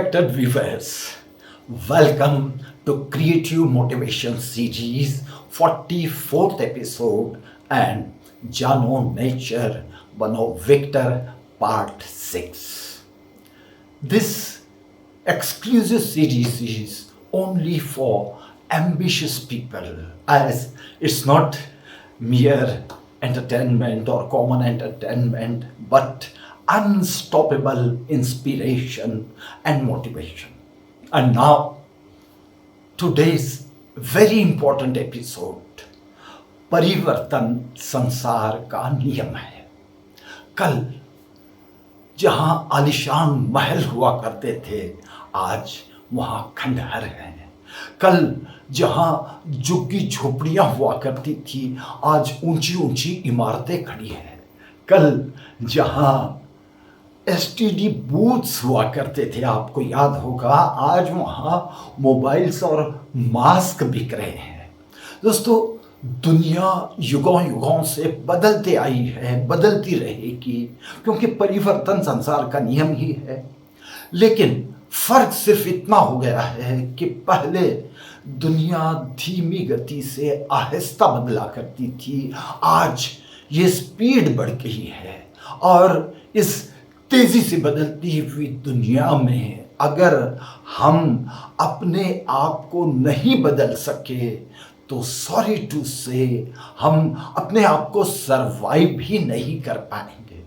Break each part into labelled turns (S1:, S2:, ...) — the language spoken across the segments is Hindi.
S1: Respected viewers, welcome to Creative Motivation Series 44th episode and Jano Nature Bano Victor Part 6. This exclusive series is only for ambitious people, as it's not mere entertainment or common entertainment, but unstoppable inspiration and motivation. And now, today's very important episode, परिवर्तन संसार का नियम है. कल जहां आलिशान महल हुआ करते थे, आज वहां खंडहर हैं. कल जहां झुग्गी झोपड़ियां हुआ करती थी, आज ऊंची ऊंची इमारतें खड़ी हैं. कल जहां एसटीडी बूथ्स हुआ करते थे, आपको याद होगा, आज वहाँ मोबाइल्स और मास्क बिक रहे हैं. दोस्तों, दुनिया युगों युगों से बदलते आई है, बदलती रहेगी, क्योंकि परिवर्तन संसार का नियम ही है. लेकिन फर्क सिर्फ इतना हो गया है कि पहले दुनिया धीमी गति से आहिस्ता बदला करती थी, आज ये स्पीड बढ़ गई है. और इस तेजी से बदलती हुई दुनिया में अगर हम अपने आप को नहीं बदल सके तो सॉरी टू से हम अपने आप को सरवाइव भी नहीं कर पाएंगे.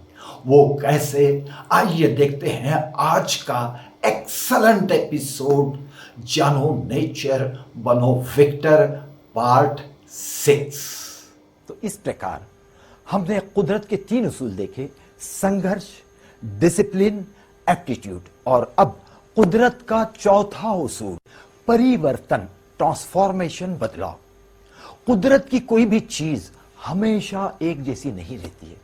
S1: वो कैसे, आइए देखते हैं आज का एक्सलेंट एपिसोड, जानो नेचर बनो विक्टर पार्ट 6.
S2: तो इस प्रकार हमने कुदरत के 3 उसूल देखे: संघर्ष, डिसिप्लिन, एप्टीट्यूड. और अब कुदरत का चौथा उसूल, परिवर्तन, ट्रांसफॉर्मेशन, बदलाव. कुदरत की कोई भी चीज हमेशा एक जैसी नहीं रहती है.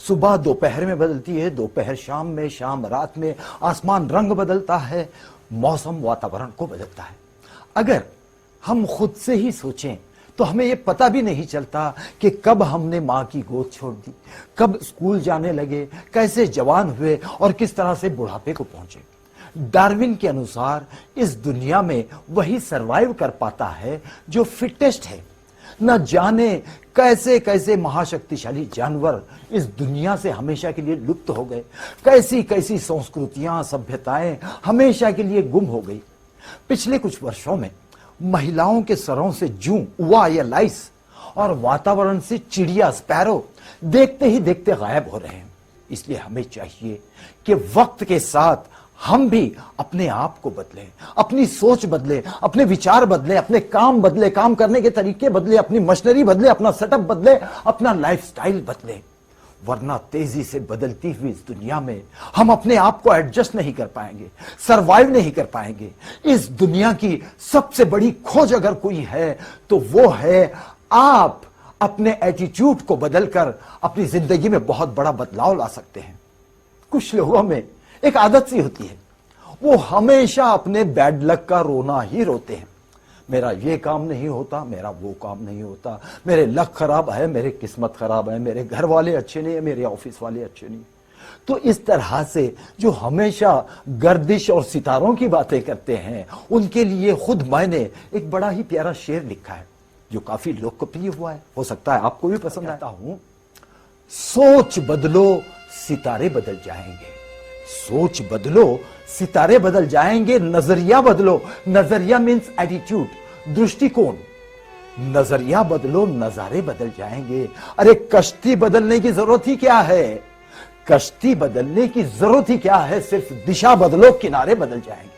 S2: सुबह दोपहर में बदलती है, दोपहर शाम में, शाम रात में. आसमान रंग बदलता है, मौसम वातावरण को बदलता है. अगर हम खुद से ही सोचें तो हमें यह पता भी नहीं चलता कि कब हमने मां की गोद छोड़ दी, कब स्कूल जाने लगे, कैसे जवान हुए और किस तरह से बुढ़ापे को पहुंचे. डार्विन के अनुसार इस दुनिया में वही सरवाइव कर पाता है जो फिटेस्ट है. न जाने कैसे कैसे महाशक्तिशाली जानवर इस दुनिया से हमेशा के लिए लुप्त हो गए, कैसी कैसी संस्कृतियां, सभ्यताएं हमेशा के लिए गुम हो गई. पिछले कुछ वर्षों में महिलाओं के सरों से जूं, उवा या लाइस और वातावरण से चिड़िया, स्पैरो देखते ही देखते गायब हो रहे हैं. इसलिए हमें चाहिए कि वक्त के साथ हम भी अपने आप को बदलें, अपनी सोच बदले, अपने विचार बदले, अपने काम बदले, काम करने के तरीके बदले, अपनी मशीनरी बदले, अपना सेटअप बदले, अपना लाइफस्टाइल बदले. वरना तेजी से बदलती हुई इस दुनिया में हम अपने आप को एडजस्ट नहीं कर पाएंगे, सरवाइव नहीं कर पाएंगे. इस दुनिया की सबसे बड़ी खोज अगर कोई है तो वो है आप अपने एटीट्यूड को बदलकर अपनी जिंदगी में बहुत बड़ा बदलाव ला सकते हैं. कुछ लोगों में एक आदत सी होती है, वो हमेशा अपने बैड लक का रोना ही रोते हैं. मेरा ये काम नहीं होता, मेरा वो काम नहीं होता, मेरे लक खराब है, मेरे किस्मत खराब है, मेरे घर वाले अच्छे नहीं है, मेरे ऑफिस वाले अच्छे नहीं. तो इस तरह से जो हमेशा गर्दिश और सितारों की बातें करते हैं, उनके लिए खुद मैंने एक बड़ा ही प्यारा शेर लिखा है जो काफी लोकप्रिय हुआ है. हो सकता है आपको भी पसंद आता हूं. सोच बदलो, सितारे बदल जाएंगे. सोच बदलो, सितारे बदल जाएंगे. नजरिया बदलो, नजरिया मीन्स एटीट्यूड, दृष्टिकोण. नजरिया बदलो, नजारे बदल जाएंगे. अरे कश्ती बदलने की जरूरत ही क्या है? कश्ती बदलने की जरूरत ही क्या है? सिर्फ दिशा बदलो, किनारे बदल जाएंगे.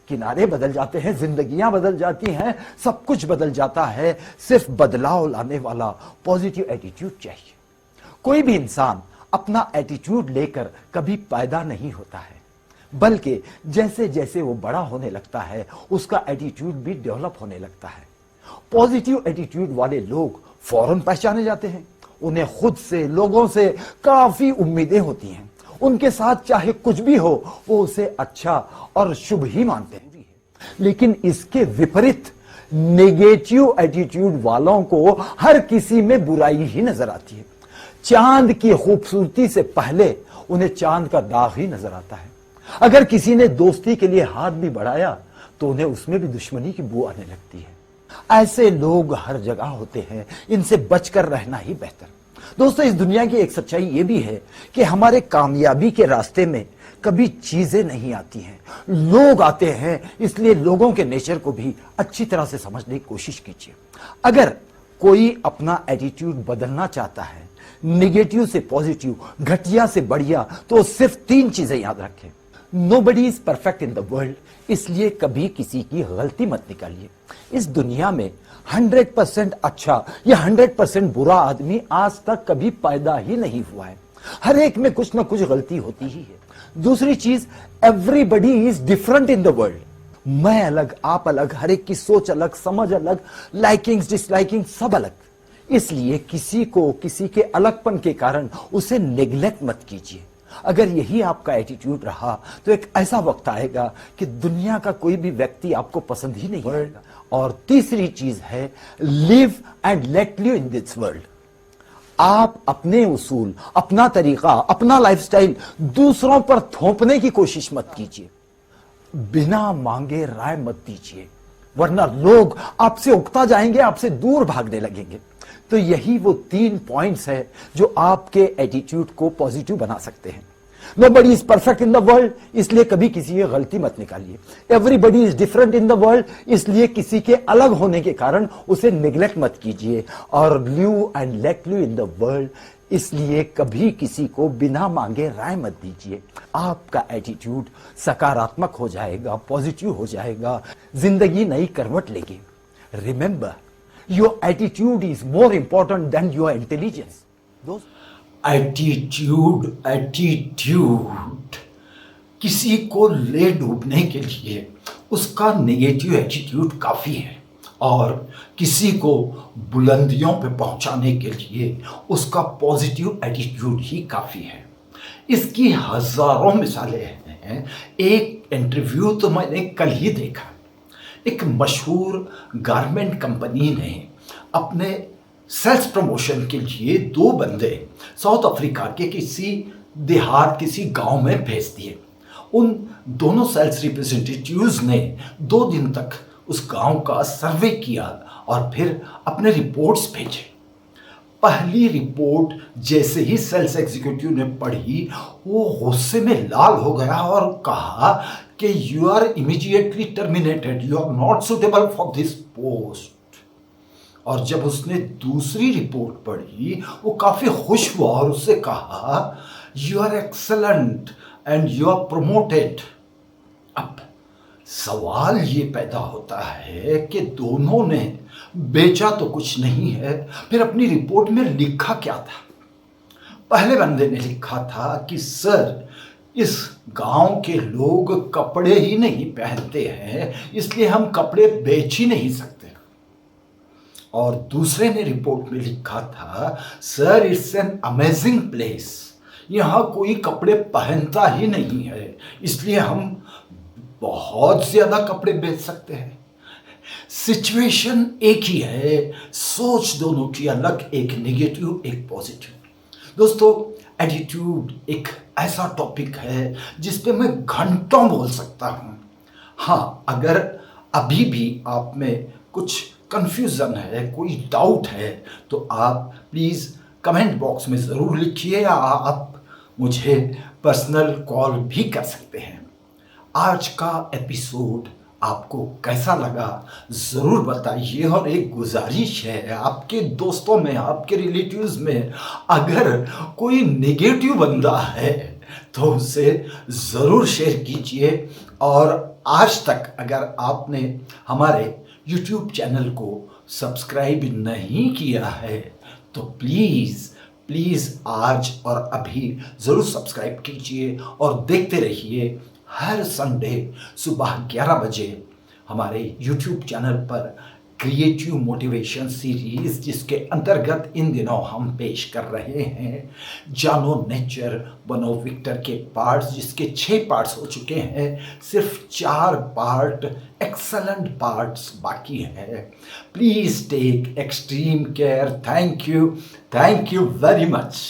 S2: किनारे बदल जाते हैं, जिंदगियां बदल जाती हैं, सब कुछ बदल जाता है. सिर्फ बदलाव लाने वाला पॉजिटिव एटीट्यूड चाहिए. कोई भी इंसान अपना एटीट्यूड लेकर कभी पैदा नहीं होता है, बल्कि जैसे जैसे वो बड़ा होने लगता है उसका एटीट्यूड भी डेवलप होने लगता है. पॉजिटिव एटीट्यूड वाले लोग फौरन पहचाने जाते हैं. उन्हें खुद से, लोगों से काफी उम्मीदें होती हैं. उनके साथ चाहे कुछ भी हो वो उसे अच्छा और शुभ ही मानते हैं. लेकिन इसके विपरीत नेगेटिव एटीट्यूड वालों को हर किसी में बुराई ही नजर आती है. चांद की खूबसूरती से पहले उन्हें चांद का दाग ही नजर आता है. अगर किसी ने दोस्ती के लिए हाथ भी बढ़ाया तो उन्हें उसमें भी दुश्मनी की बू आने लगती है। ऐसे लोग हर जगह होते हैं, इनसे बचकर रहना ही बेहतर। दोस्तों, इस दुनिया की एक सच्चाई यह भी है कि हमारे कामयाबी के रास्ते में कभी चीजें नहीं आती हैं, लोग आते हैं। इसलिए लोगों के नेचर को भी अच्छी तरह से समझने की कोशिश कीजिए। अगर कोई अपना एटीट्यूड बदलना चाहता है, निगेटिव से पॉजिटिव, घटिया से बढ़िया, तो सिर्फ 3 चीजें याद रखें। Nobody is perfect in the world, इसलिए कभी किसी की गलती मत निकालिए। इस दुनिया में 100% अच्छा या 100% बुरा आदमी आज तक कभी पैदा ही नहीं हुआ है। हर एक में कुछ ना कुछ गलती होती ही है। दूसरी चीज, everybody is different in the world. मैं अलग, आप अलग, हर एक की सोच अलग, समझ अलग, लाइकिंग्स डिसलाइकिंग सब अलग। इसलिए किसी को किसी के अलगपन के कारण उसे नेग्लेक्ट मत कीजिए। अगर यही आपका एटीट्यूड रहा तो एक ऐसा वक्त आएगा कि दुनिया का कोई भी व्यक्ति आपको पसंद ही नहीं आएगा। और तीसरी चीज है, live and let live in this world. आप अपने उसूल, अपना तरीका, अपना लाइफस्टाइल दूसरों पर थोपने की कोशिश मत कीजिए। बिना मांगे राय मत दीजिए, वरना लोग आपसे उकता जाएंगे, आपसे दूर भागने लगेंगे। तो यही वो 3 पॉइंट्स है जो आपके एटीट्यूड को पॉजिटिव बना सकते हैं। Nobody is perfect in the world, इसलिए कभी किसी की गलती मत निकालिए। Everybody is different in the world, इसलिए किसी के अलग होने के कारण उसे निग्लेक्ट मत कीजिए। और live and let live in the world, इसलिए कभी किसी को बिना मांगे राय मत दीजिए। आपका एटीट्यूड सकारात्मक हो जाएगा, पॉजिटिव हो जाएगा, जिंदगी नई करवट लेगी। Remember, your attitude is more important than your intelligence. दोस्त,
S1: एटीट्यूड किसी को ले डूबने के लिए उसका नेगेटिव एटीट्यूड काफ़ी है, और किसी को बुलंदियों पे पहुंचाने के लिए उसका पॉजिटिव एटीट्यूड ही काफ़ी है। इसकी हजारों मिसालें हैं। एक इंटरव्यू तो मैंने कल ही देखा। एक मशहूर गारमेंट कंपनी ने अपने सेल्स प्रमोशन के लिए 2 बंदे साउथ अफ्रीका के किसी देहात, किसी गांव में भेज दिए। उन दोनों सेल्स रिप्रेजेंटेटिव्स ने 2 दिन तक उस गांव का सर्वे किया और फिर अपने रिपोर्ट्स भेजे। पहली रिपोर्ट जैसे ही सेल्स एग्जीक्यूटिव ने पढ़ी, वो गुस्से में लाल हो गया और कहा कि you are immediately terminated, you are not suitable for this post. और जब उसने दूसरी रिपोर्ट पढ़ी, वो काफी खुश हुआ और उससे कहा you are excellent and you are promoted. अब सवाल ये पैदा होता है कि दोनों ने बेचा तो कुछ नहीं है, फिर अपनी रिपोर्ट में लिखा क्या था? पहले बंदे ने लिखा था कि सर, इस गांव के लोग कपड़े ही नहीं पहनते हैं, इसलिए हम कपड़े बेच ही नहीं सकते। और दूसरे ने रिपोर्ट में लिखा था, sir it's an amazing place, यहाँ कोई कपड़े पहनता ही नहीं है, इसलिए हम बहुत ज्यादा कपड़े बेच सकते हैं। सिचुएशन एक ही है, सोच दोनों की अलग, एक नेगेटिव एक पॉजिटिव। दोस्तों, एटीट्यूड एक ऐसा टॉपिक है जिस पे मैं घंटों बोल सकता हूँ। हाँ, अगर अभी भी आप में कुछ कंफ्यूजन है, कोई डाउट है, तो आप प्लीज़ कमेंट बॉक्स में ज़रूर लिखिए, या आप मुझे पर्सनल कॉल भी कर सकते हैं। आज का एपिसोड आपको कैसा लगा ज़रूर बताइए। और एक गुजारिश है, आपके दोस्तों में, आपके रिलेटिव्स में अगर कोई नेगेटिव बंदा है तो उसे ज़रूर शेयर कीजिए। और आज तक अगर आपने हमारे YouTube चैनल को सब्सक्राइब नहीं किया है तो प्लीज़ आज और अभी ज़रूर सब्सक्राइब कीजिए और देखते रहिए हर संडे सुबह 11 बजे हमारे YouTube चैनल पर क्रिएटिव मोटिवेशन सीरीज, जिसके अंतर्गत इन दिनों हम पेश कर रहे हैं जानो नेचर बनो विक्टर के पार्ट्स, जिसके 6 पार्ट्स हो चुके हैं, सिर्फ 4 पार्ट एक्सलेंट पार्ट्स बाकी है। Please take extreme care. Thank you very much.